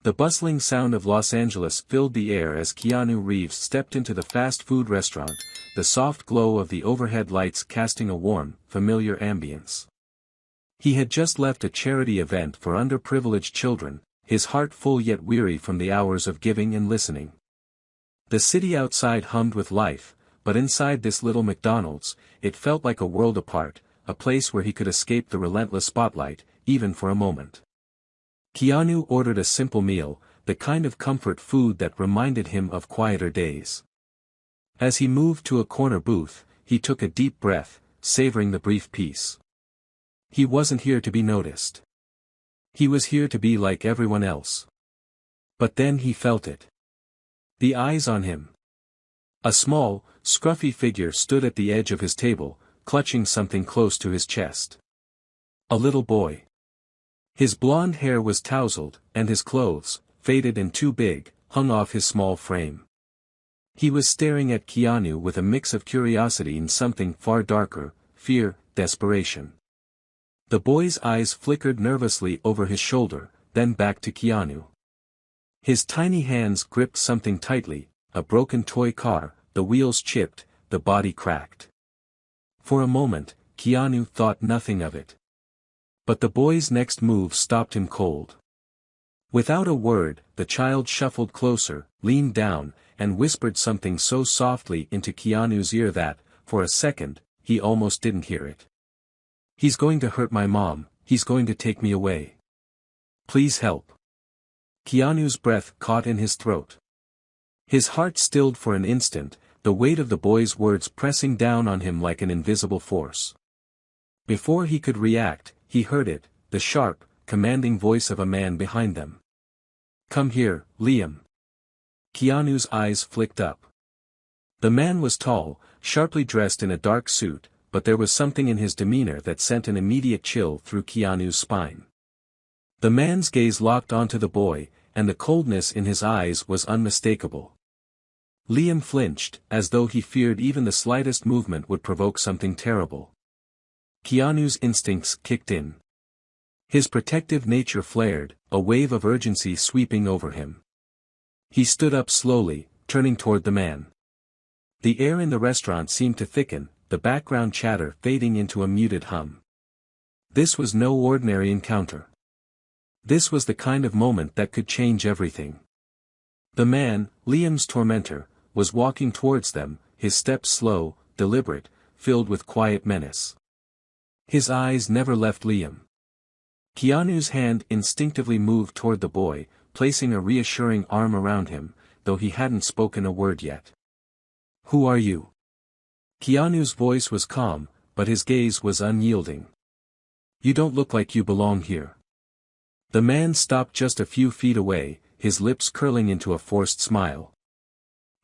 The bustling sound of Los Angeles filled the air as Keanu Reeves stepped into the fast food restaurant, the soft glow of the overhead lights casting a warm, familiar ambience. He had just left a charity event for underprivileged children, his heart full yet weary from the hours of giving and listening. The city outside hummed with life, but inside this little McDonald's, it felt like a world apart, a place where he could escape the relentless spotlight, even for a moment. Keanu ordered a simple meal, the kind of comfort food that reminded him of quieter days. As he moved to a corner booth, he took a deep breath, savoring the brief peace. He wasn't here to be noticed. He was here to be like everyone else. But then he felt it. The eyes on him. A small, scruffy figure stood at the edge of his table, clutching something close to his chest. A little boy. His blonde hair was tousled, and his clothes, faded and too big, hung off his small frame. He was staring at Keanu with a mix of curiosity and something far darker, fear, desperation. The boy's eyes flickered nervously over his shoulder, then back to Keanu. His tiny hands gripped something tightly, a broken toy car, the wheels chipped, the body cracked. For a moment, Keanu thought nothing of it. But the boy's next move stopped him cold. Without a word, the child shuffled closer, leaned down, and whispered something so softly into Keanu's ear that, for a second, he almost didn't hear it. "He's going to hurt my mom, he's going to take me away. Please help." Keanu's breath caught in his throat. His heart stilled for an instant, the weight of the boy's words pressing down on him like an invisible force. Before he could react, he heard it, the sharp, commanding voice of a man behind them. "Come here, Liam." Keanu's eyes flicked up. The man was tall, sharply dressed in a dark suit, but there was something in his demeanor that sent an immediate chill through Keanu's spine. The man's gaze locked onto the boy, and the coldness in his eyes was unmistakable. Liam flinched, as though he feared even the slightest movement would provoke something terrible. Keanu's instincts kicked in. His protective nature flared, a wave of urgency sweeping over him. He stood up slowly, turning toward the man. The air in the restaurant seemed to thicken, the background chatter fading into a muted hum. This was no ordinary encounter. This was the kind of moment that could change everything. The man, Liam's tormentor, was walking towards them, his steps slow, deliberate, filled with quiet menace. His eyes never left Liam. Keanu's hand instinctively moved toward the boy, placing a reassuring arm around him, though he hadn't spoken a word yet. "Who are you?" Keanu's voice was calm, but his gaze was unyielding. "You don't look like you belong here." The man stopped just a few feet away, his lips curling into a forced smile.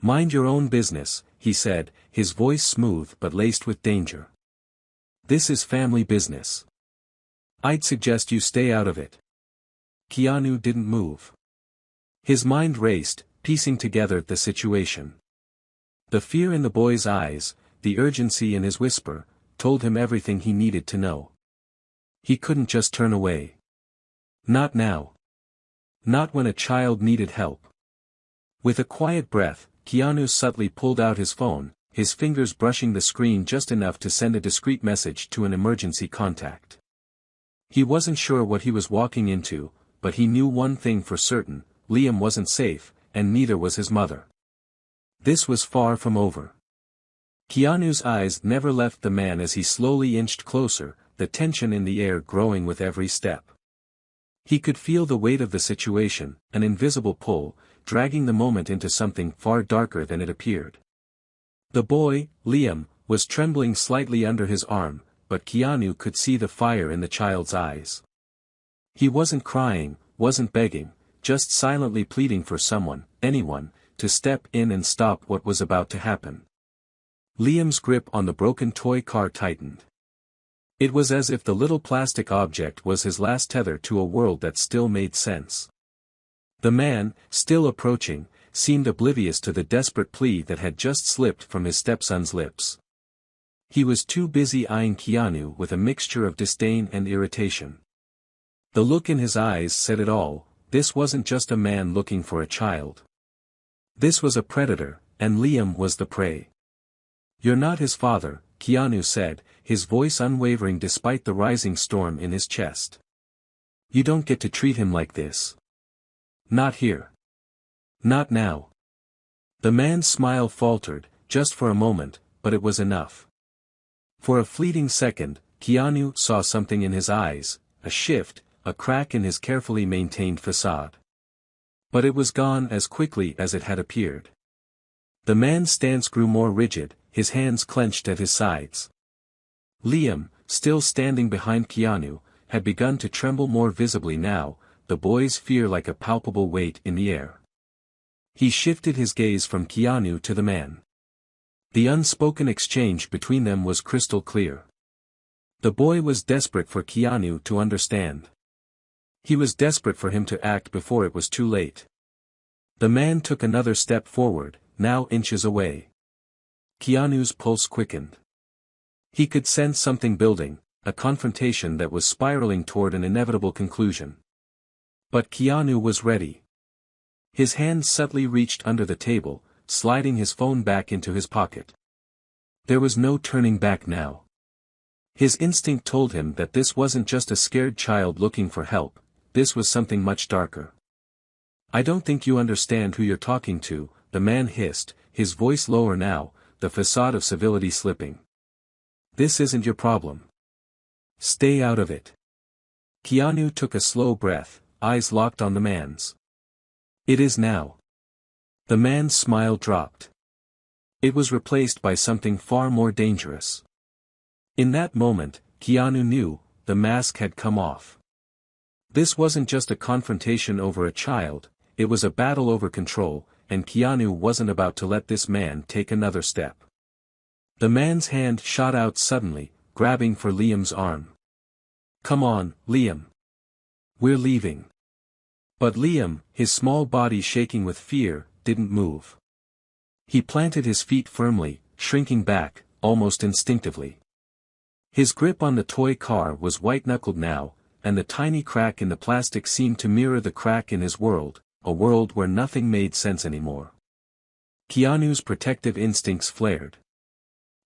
"Mind your own business," he said, his voice smooth but laced with danger. "This is family business. I'd suggest you stay out of it." Keanu didn't move. His mind raced, piecing together the situation. The fear in the boy's eyes, the urgency in his whisper, told him everything he needed to know. He couldn't just turn away. Not now. Not when a child needed help. With a quiet breath, Keanu subtly pulled out his phone, his fingers brushing the screen just enough to send a discreet message to an emergency contact. He wasn't sure what he was walking into, but he knew one thing for certain: Liam wasn't safe, and neither was his mother. This was far from over. Keanu's eyes never left the man as he slowly inched closer, the tension in the air growing with every step. He could feel the weight of the situation, an invisible pull, dragging the moment into something far darker than it appeared. The boy, Liam, was trembling slightly under his arm, but Keanu could see the fire in the child's eyes. He wasn't crying, wasn't begging, just silently pleading for someone, anyone, to step in and stop what was about to happen. Liam's grip on the broken toy car tightened. It was as if the little plastic object was his last tether to a world that still made sense. The man, still approaching, seemed oblivious to the desperate plea that had just slipped from his stepson's lips. He was too busy eyeing Keanu with a mixture of disdain and irritation. The look in his eyes said it all: this wasn't just a man looking for a child. This was a predator, and Liam was the prey. "You're not his father," Keanu said, his voice unwavering despite the rising storm in his chest. "You don't get to treat him like this. Not here. Not now." The man's smile faltered, just for a moment, but it was enough. For a fleeting second, Keanu saw something in his eyes, a shift, a crack in his carefully maintained facade. But it was gone as quickly as it had appeared. The man's stance grew more rigid, his hands clenched at his sides. Liam, still standing behind Keanu, had begun to tremble more visibly now, the boy's fear like a palpable weight in the air. He shifted his gaze from Keanu to the man. The unspoken exchange between them was crystal clear. The boy was desperate for Keanu to understand. He was desperate for him to act before it was too late. The man took another step forward, now inches away. Keanu's pulse quickened. He could sense something building, a confrontation that was spiraling toward an inevitable conclusion. But Keanu was ready. His hand subtly reached under the table, sliding his phone back into his pocket. There was no turning back now. His instinct told him that this wasn't just a scared child looking for help, this was something much darker. "I don't think you understand who you're talking to," the man hissed, his voice lower now, the facade of civility slipping. "This isn't your problem. Stay out of it." Keanu took a slow breath, eyes locked on the man's. "It is now." The man's smile dropped. It was replaced by something far more dangerous. In that moment, Keanu knew, the mask had come off. This wasn't just a confrontation over a child, it was a battle over control, and Keanu wasn't about to let this man take another step. The man's hand shot out suddenly, grabbing for Liam's arm. "Come on, Liam. We're leaving." But Liam, his small body shaking with fear, didn't move. He planted his feet firmly, shrinking back, almost instinctively. His grip on the toy car was white-knuckled now, and the tiny crack in the plastic seemed to mirror the crack in his world, a world where nothing made sense anymore. Keanu's protective instincts flared.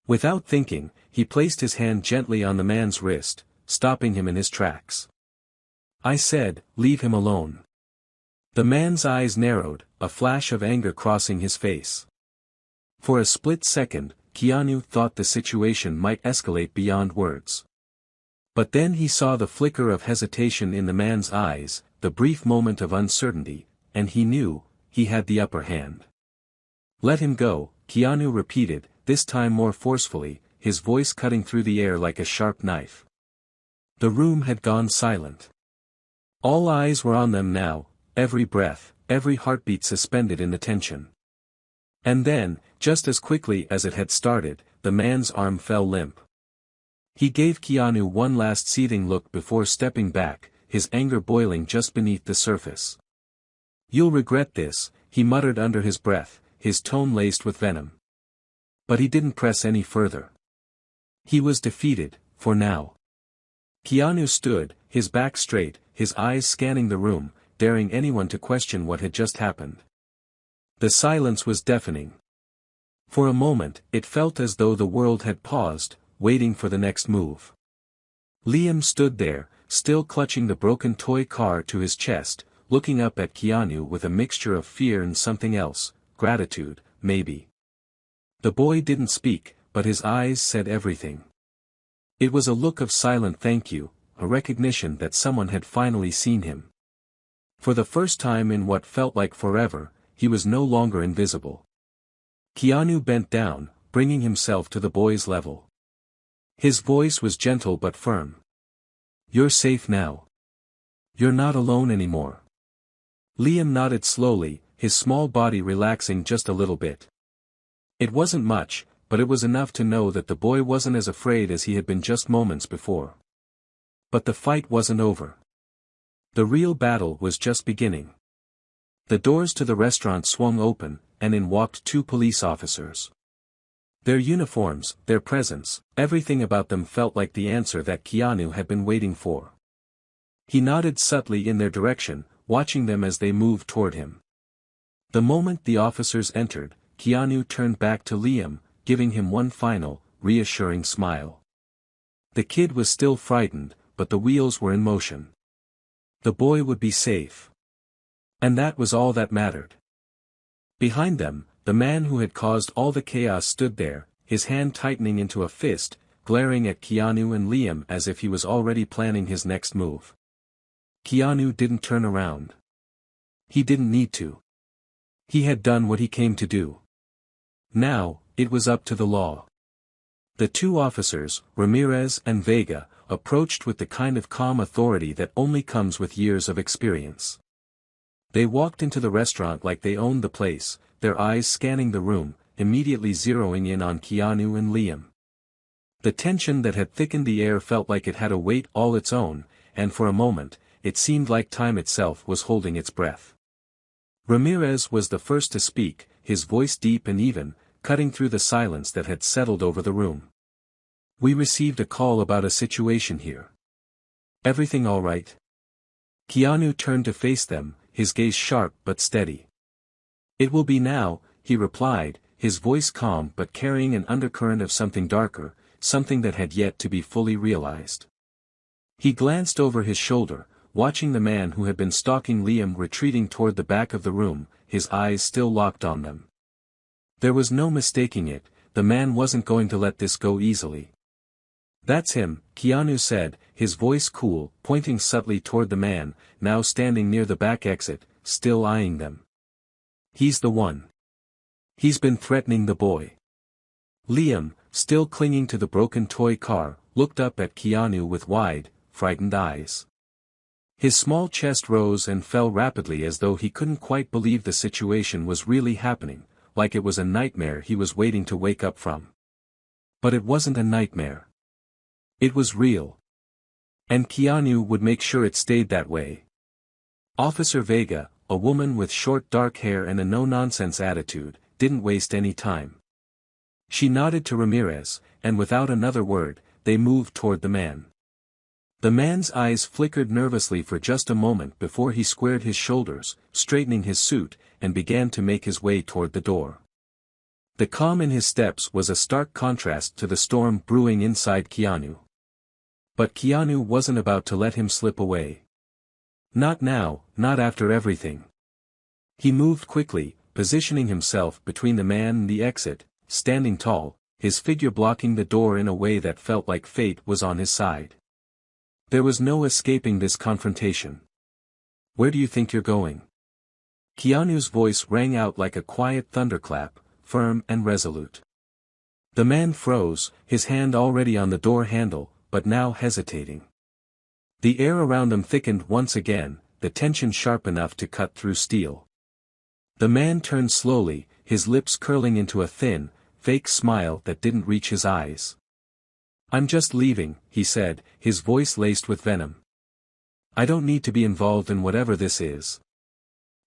Without thinking, he placed his hand gently on the man's wrist, stopping him in his tracks. "I said, leave him alone." The man's eyes narrowed, a flash of anger crossing his face. For a split second, Keanu thought the situation might escalate beyond words. But then he saw the flicker of hesitation in the man's eyes, the brief moment of uncertainty, and he knew, he had the upper hand. "Let him go," Keanu repeated, this time more forcefully, his voice cutting through the air like a sharp knife. The room had gone silent. All eyes were on them now, every breath, every heartbeat suspended in attention. And then, just as quickly as it had started, the man's arm fell limp. He gave Keanu one last seething look before stepping back, his anger boiling just beneath the surface. "You'll regret this," he muttered under his breath, his tone laced with venom. But he didn't press any further. He was defeated, for now. Keanu stood, his back straight, his eyes scanning the room, daring anyone to question what had just happened. The silence was deafening. For a moment, it felt as though the world had paused, waiting for the next move. Liam stood there, still clutching the broken toy car to his chest, looking up at Keanu with a mixture of fear and something else, gratitude, maybe. The boy didn't speak, but his eyes said everything. It was a look of silent thank you, a recognition that someone had finally seen him. For the first time in what felt like forever, he was no longer invisible. Keanu bent down, bringing himself to the boy's level. His voice was gentle but firm. "You're safe now. You're not alone anymore." Liam nodded slowly, his small body relaxing just a little bit. It wasn't much, but it was enough to know that the boy wasn't as afraid as he had been just moments before. But the fight wasn't over. The real battle was just beginning. The doors to the restaurant swung open, and in walked two police officers. Their uniforms, their presence, everything about them felt like the answer that Keanu had been waiting for. He nodded subtly in their direction, watching them as they moved toward him. The moment the officers entered, Keanu turned back to Liam, giving him one final, reassuring smile. The kid was still frightened, but the wheels were in motion. The boy would be safe. And that was all that mattered. Behind them, the man who had caused all the chaos stood there, his hand tightening into a fist, glaring at Keanu and Liam as if he was already planning his next move. Keanu didn't turn around. He didn't need to. He had done what he came to do. Now, it was up to the law. The two officers, Ramirez and Vega, approached with the kind of calm authority that only comes with years of experience. They walked into the restaurant like they owned the place, their eyes scanning the room, immediately zeroing in on Keanu and Liam. The tension that had thickened the air felt like it had a weight all its own, and for a moment, it seemed like time itself was holding its breath. Ramirez was the first to speak, his voice deep and even, cutting through the silence that had settled over the room. "We received a call about a situation here. Everything all right?" Keanu turned to face them, his gaze sharp but steady. "It will be now," he replied, his voice calm but carrying an undercurrent of something darker, something that had yet to be fully realized. He glanced over his shoulder, watching the man who had been stalking Liam retreating toward the back of the room, his eyes still locked on them. There was no mistaking it, the man wasn't going to let this go easily. "That's him," Keanu said, his voice cool, pointing subtly toward the man, now standing near the back exit, still eyeing them. "He's the one. He's been threatening the boy." Liam, still clinging to the broken toy car, looked up at Keanu with wide, frightened eyes. His small chest rose and fell rapidly as though he couldn't quite believe the situation was really happening, like it was a nightmare he was waiting to wake up from. But it wasn't a nightmare. It was real. And Keanu would make sure it stayed that way. Officer Vega, a woman with short dark hair and a no-nonsense attitude, didn't waste any time. She nodded to Ramirez, and without another word, they moved toward the man. The man's eyes flickered nervously for just a moment before he squared his shoulders, straightening his suit, and began to make his way toward the door. The calm in his steps was a stark contrast to the storm brewing inside Keanu. But Keanu wasn't about to let him slip away. Not now, not after everything. He moved quickly, positioning himself between the man and the exit, standing tall, his figure blocking the door in a way that felt like fate was on his side. There was no escaping this confrontation. "Where do you think you're going?" Keanu's voice rang out like a quiet thunderclap, firm and resolute. The man froze, his hand already on the door handle, but now hesitating. The air around him thickened once again, the tension sharp enough to cut through steel. The man turned slowly, his lips curling into a thin, fake smile that didn't reach his eyes. "I'm just leaving," he said, his voice laced with venom. "I don't need to be involved in whatever this is."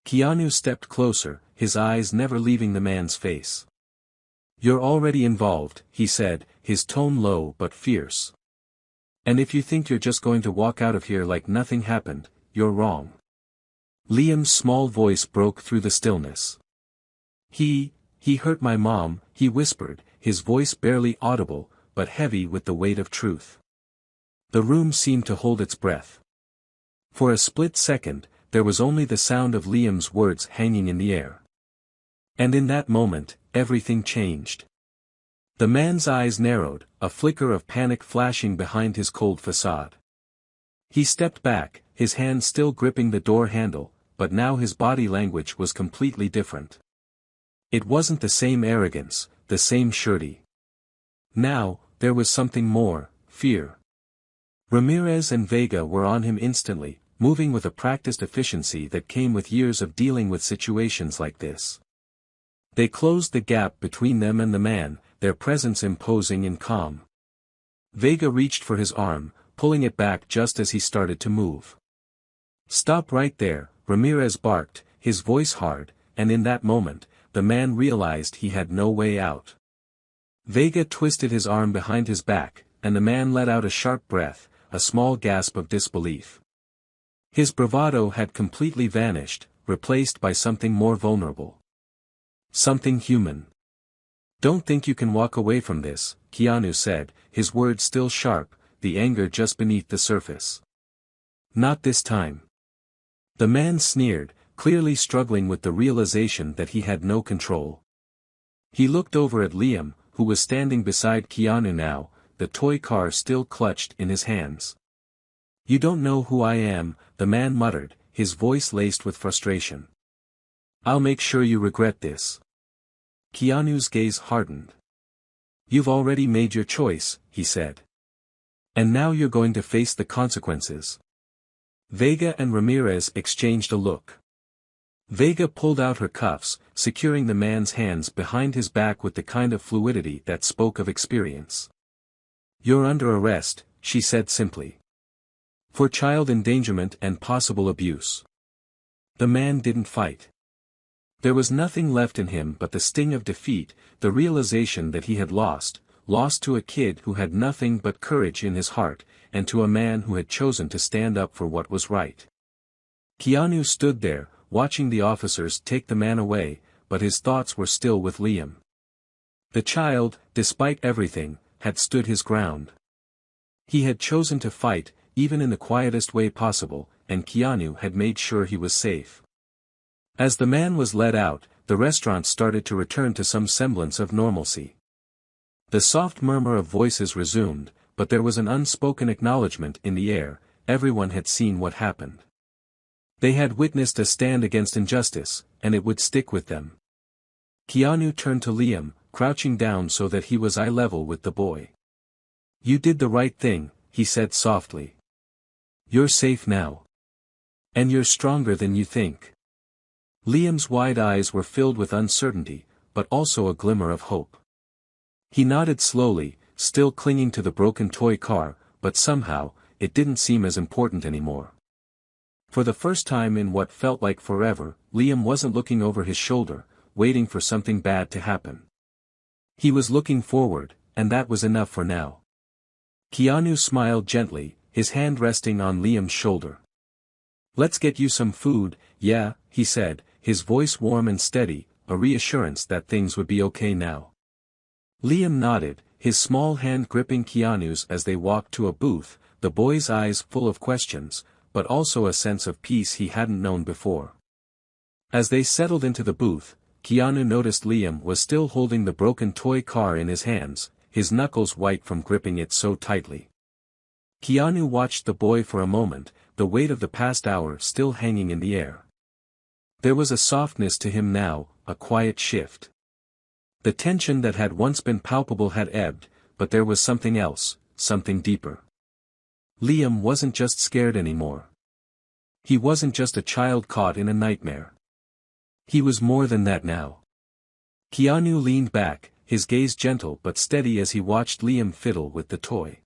Keanu stepped closer, his eyes never leaving the man's face. "You're already involved," he said, his tone low but fierce. "And if you think you're just going to walk out of here like nothing happened, you're wrong." Liam's small voice broke through the stillness. He hurt my mom," he whispered, his voice barely audible, but heavy with the weight of truth. The room seemed to hold its breath. For a split second, there was only the sound of Liam's words hanging in the air. And in that moment, everything changed. The man's eyes narrowed, a flicker of panic flashing behind his cold facade. He stepped back, his hand still gripping the door handle, but now his body language was completely different. It wasn't the same arrogance, the same surety. Now, there was something more, fear. Ramirez and Vega were on him instantly, moving with a practiced efficiency that came with years of dealing with situations like this. They closed the gap between them and the man, their presence imposing and calm. Vega reached for his arm, pulling it back just as he started to move. "Stop right there," Ramirez barked, his voice hard, and in that moment, the man realized he had no way out. Vega twisted his arm behind his back, and the man let out a sharp breath, a small gasp of disbelief. His bravado had completely vanished, replaced by something more vulnerable. Something human. "Don't think you can walk away from this," Keanu said, his words still sharp, the anger just beneath the surface. "Not this time." The man sneered, clearly struggling with the realization that he had no control. He looked over at Liam, who was standing beside Keanu now, the toy car still clutched in his hands. "You don't know who I am," the man muttered, his voice laced with frustration. "I'll make sure you regret this." Keanu's gaze hardened. "You've already made your choice," he said. "And now you're going to face the consequences." Vega and Ramirez exchanged a look. Vega pulled out her cuffs, securing the man's hands behind his back with the kind of fluidity that spoke of experience. "You're under arrest," she said simply. "For child endangerment and possible abuse." The man didn't fight. There was nothing left in him but the sting of defeat, the realization that he had lost to a kid who had nothing but courage in his heart, and to a man who had chosen to stand up for what was right. Keanu stood there, watching the officers take the man away, but his thoughts were still with Liam. The child, despite everything, had stood his ground. He had chosen to fight, even in the quietest way possible, and Keanu had made sure he was safe. As the man was let out, the restaurant started to return to some semblance of normalcy. The soft murmur of voices resumed, but there was an unspoken acknowledgement in the air: everyone had seen what happened. They had witnessed a stand against injustice, and it would stick with them. Keanu turned to Liam, crouching down so that he was eye level with the boy. "You did the right thing," he said softly. "You're safe now. And you're stronger than you think." Liam's wide eyes were filled with uncertainty, but also a glimmer of hope. He nodded slowly, still clinging to the broken toy car, but somehow, it didn't seem as important anymore. For the first time in what felt like forever, Liam wasn't looking over his shoulder, waiting for something bad to happen. He was looking forward, and that was enough for now. Keanu smiled gently, his hand resting on Liam's shoulder. "Let's get you some food, yeah," he said, his voice warm and steady, a reassurance that things would be okay now. Liam nodded, his small hand gripping Keanu's as they walked to a booth, the boy's eyes full of questions, but also a sense of peace he hadn't known before. As they settled into the booth, Keanu noticed Liam was still holding the broken toy car in his hands, his knuckles white from gripping it so tightly. Keanu watched the boy for a moment, the weight of the past hour still hanging in the air. There was a softness to him now, a quiet shift. The tension that had once been palpable had ebbed, but there was something else, something deeper. Liam wasn't just scared anymore. He wasn't just a child caught in a nightmare. He was more than that now. Keanu leaned back, his gaze gentle but steady as he watched Liam fiddle with the toy.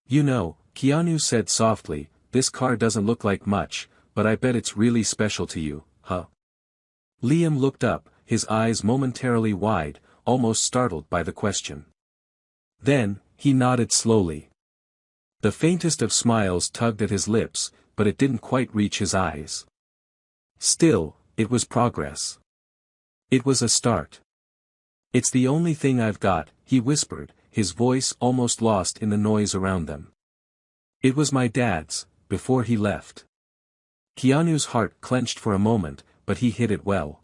"You know," Keanu said softly, "this car doesn't look like much, but I bet it's really special to you, huh?" Liam looked up, his eyes momentarily wide, almost startled by the question. Then, he nodded slowly. The faintest of smiles tugged at his lips, but it didn't quite reach his eyes. Still, it was progress. It was a start. "It's the only thing I've got," he whispered, his voice almost lost in the noise around them. "It was my dad's, before he left." Keanu's heart clenched for a moment, but he hid it well.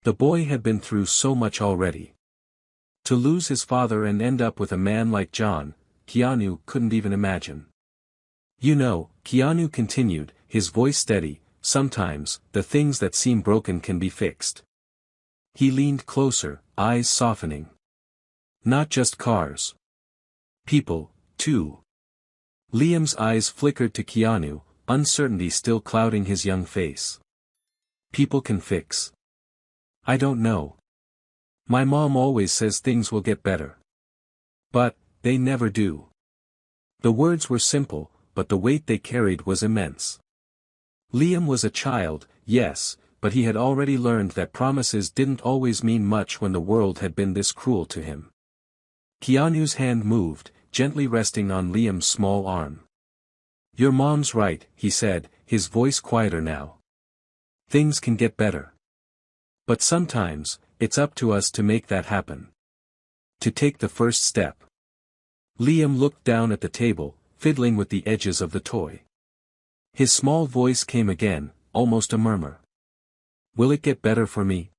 The boy had been through so much already. To lose his father and end up with a man like John, Keanu couldn't even imagine. "You know," Keanu continued, his voice steady, "sometimes, the things that seem broken can be fixed." He leaned closer, eyes softening. "Not just cars. People, too." Liam's eyes flickered to Keanu, uncertainty still clouding his young face. "People can fix. I don't know. My mom always says things will get better. But, they never do." The words were simple, but the weight they carried was immense. Liam was a child, yes, but he had already learned that promises didn't always mean much when the world had been this cruel to him. Keanu's hand moved, gently resting on Liam's small arm. Your mom's right, he said, his voice quieter now. Things can get better. But sometimes, it's up to us to make that happen. To take the first step. Liam looked down at the table, fiddling with the edges of the toy. His small voice came again, almost a murmur. Will it get better for me?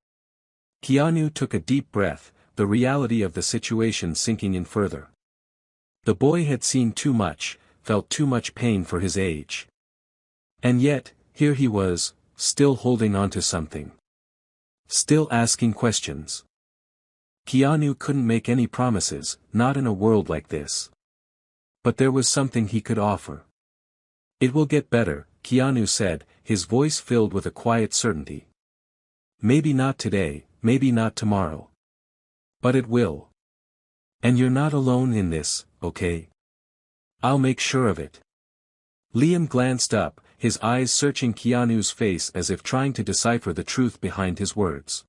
Keanu took a deep breath, the reality of the situation sinking in further. The boy had seen too much, felt too much pain for his age. And yet, here he was, still holding on to something. Still asking questions. Keanu couldn't make any promises, not in a world like this. But there was something he could offer. It will get better, Keanu said, his voice filled with a quiet certainty. Maybe not today, maybe not tomorrow. But it will. And you're not alone in this, okay? I'll make sure of it. Liam glanced up, his eyes searching Keanu's face as if trying to decipher the truth behind his words.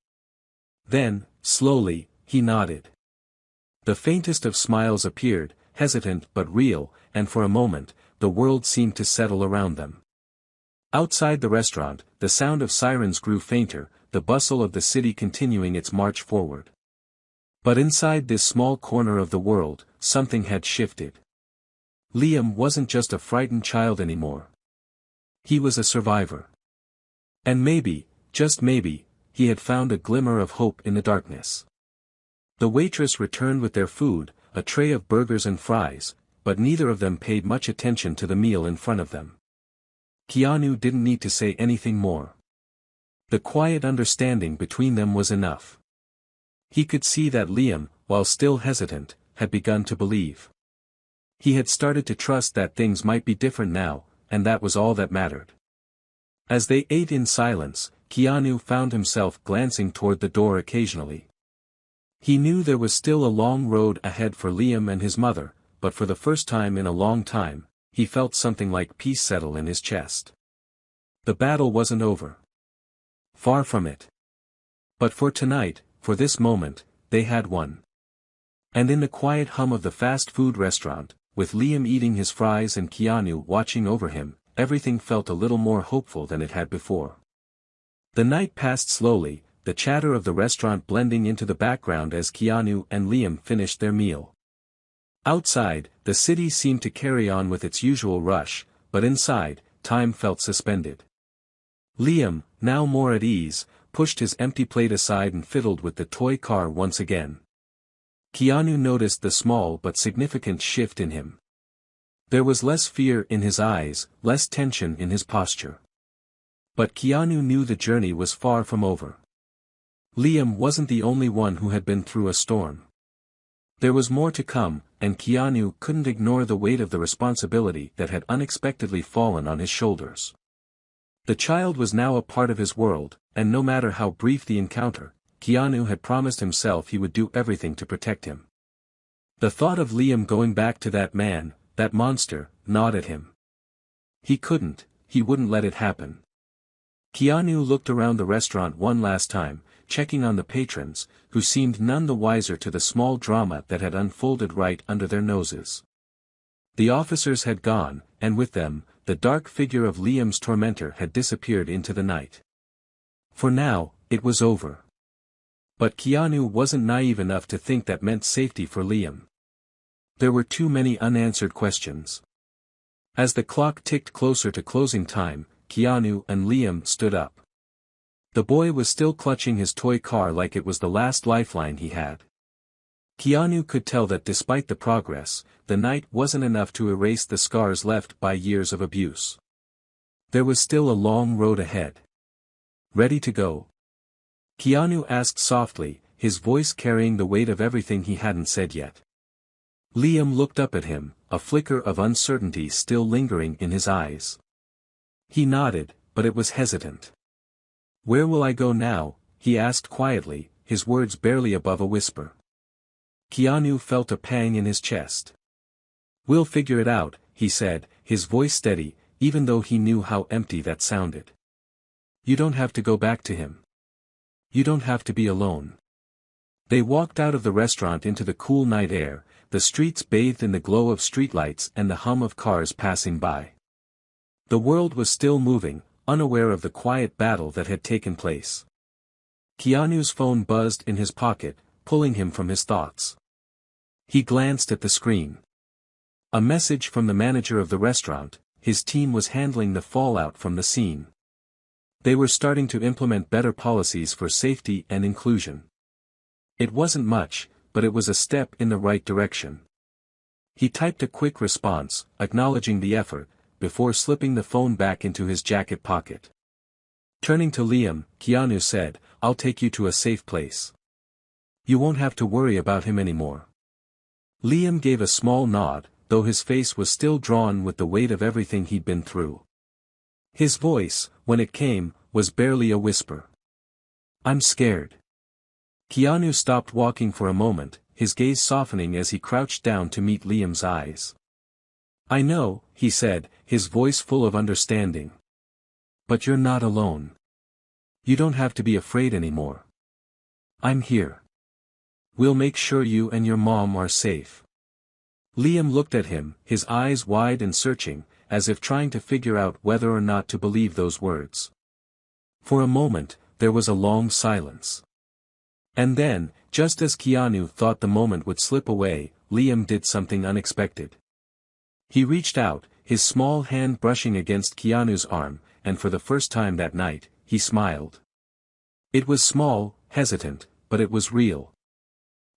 Then, slowly, he nodded. The faintest of smiles appeared, hesitant but real, and for a moment, the world seemed to settle around them. Outside the restaurant, the sound of sirens grew fainter, the bustle of the city continuing its march forward. But inside this small corner of the world, something had shifted. Liam wasn't just a frightened child anymore. He was a survivor. And maybe, just maybe, he had found a glimmer of hope in the darkness. The waitress returned with their food, a tray of burgers and fries, but neither of them paid much attention to the meal in front of them. Keanu didn't need to say anything more. The quiet understanding between them was enough. He could see that Liam, while still hesitant, had begun to believe. He had started to trust that things might be different now, and that was all that mattered. As they ate in silence, Keanu found himself glancing toward the door occasionally. He knew there was still a long road ahead for Liam and his mother, but for the first time in a long time, he felt something like peace settle in his chest. The battle wasn't over. Far from it. But for tonight, for this moment, they had won. And in the quiet hum of the fast food restaurant, with Liam eating his fries and Keanu watching over him, everything felt a little more hopeful than it had before. The night passed slowly, the chatter of the restaurant blending into the background as Keanu and Liam finished their meal. Outside, the city seemed to carry on with its usual rush, but inside, time felt suspended. Liam, now more at ease, pushed his empty plate aside and fiddled with the toy car once again. Keanu noticed the small but significant shift in him. There was less fear in his eyes, less tension in his posture. But Keanu knew the journey was far from over. Liam wasn't the only one who had been through a storm. There was more to come, and Keanu couldn't ignore the weight of the responsibility that had unexpectedly fallen on his shoulders. The child was now a part of his world, and no matter how brief the encounter, Keanu had promised himself he would do everything to protect him. The thought of Liam going back to that man, that monster, gnawed at him. He wouldn't let it happen. Keanu looked around the restaurant one last time, checking on the patrons, who seemed none the wiser to the small drama that had unfolded right under their noses. The officers had gone, and with them, the dark figure of Liam's tormentor had disappeared into the night. For now, it was over. But Keanu wasn't naive enough to think that meant safety for Liam. There were too many unanswered questions. As the clock ticked closer to closing time, Keanu and Liam stood up. The boy was still clutching his toy car like it was the last lifeline he had. Keanu could tell that despite the progress, the night wasn't enough to erase the scars left by years of abuse. There was still a long road ahead. Ready to go? Keanu asked softly, his voice carrying the weight of everything he hadn't said yet. Liam looked up at him, a flicker of uncertainty still lingering in his eyes. He nodded, but it was hesitant. "Where will I go now?" he asked quietly, his words barely above a whisper. Keanu felt a pang in his chest. "We'll figure it out," he said, his voice steady, even though he knew how empty that sounded. "You don't have to go back to him. You don't have to be alone." They walked out of the restaurant into the cool night air, the streets bathed in the glow of streetlights and the hum of cars passing by. The world was still moving, unaware of the quiet battle that had taken place. Keanu's phone buzzed in his pocket, pulling him from his thoughts. He glanced at the screen. A message from the manager of the restaurant: his team was handling the fallout from the scene. They were starting to implement better policies for safety and inclusion. It wasn't much, but it was a step in the right direction. He typed a quick response, acknowledging the effort, before slipping the phone back into his jacket pocket. Turning to Liam, Keanu said, "I'll take you to a safe place. You won't have to worry about him anymore." Liam gave a small nod, though his face was still drawn with the weight of everything he'd been through. His voice, when it came, was barely a whisper. "I'm scared." Keanu stopped walking for a moment, his gaze softening as he crouched down to meet Liam's eyes. "I know," he said, his voice full of understanding. "But you're not alone. You don't have to be afraid anymore. I'm here. We'll make sure you and your mom are safe." Liam looked at him, his eyes wide and searching, as if trying to figure out whether or not to believe those words. For a moment, there was a long silence. And then, just as Keanu thought the moment would slip away, Liam did something unexpected. He reached out, his small hand brushing against Keanu's arm, and for the first time that night, he smiled. It was small, hesitant, but it was real.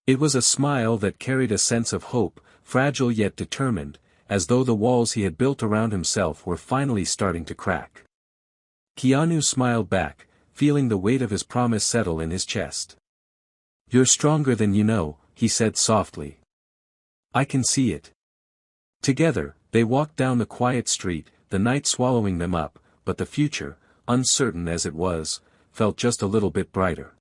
It was a smile that carried a sense of hope, fragile yet determined, as though the walls he had built around himself were finally starting to crack. Keanu smiled back, feeling the weight of his promise settle in his chest. "You're stronger than you know," he said softly. "I can see it." Together, they walked down the quiet street, the night swallowing them up, but the future, uncertain as it was, felt just a little bit brighter.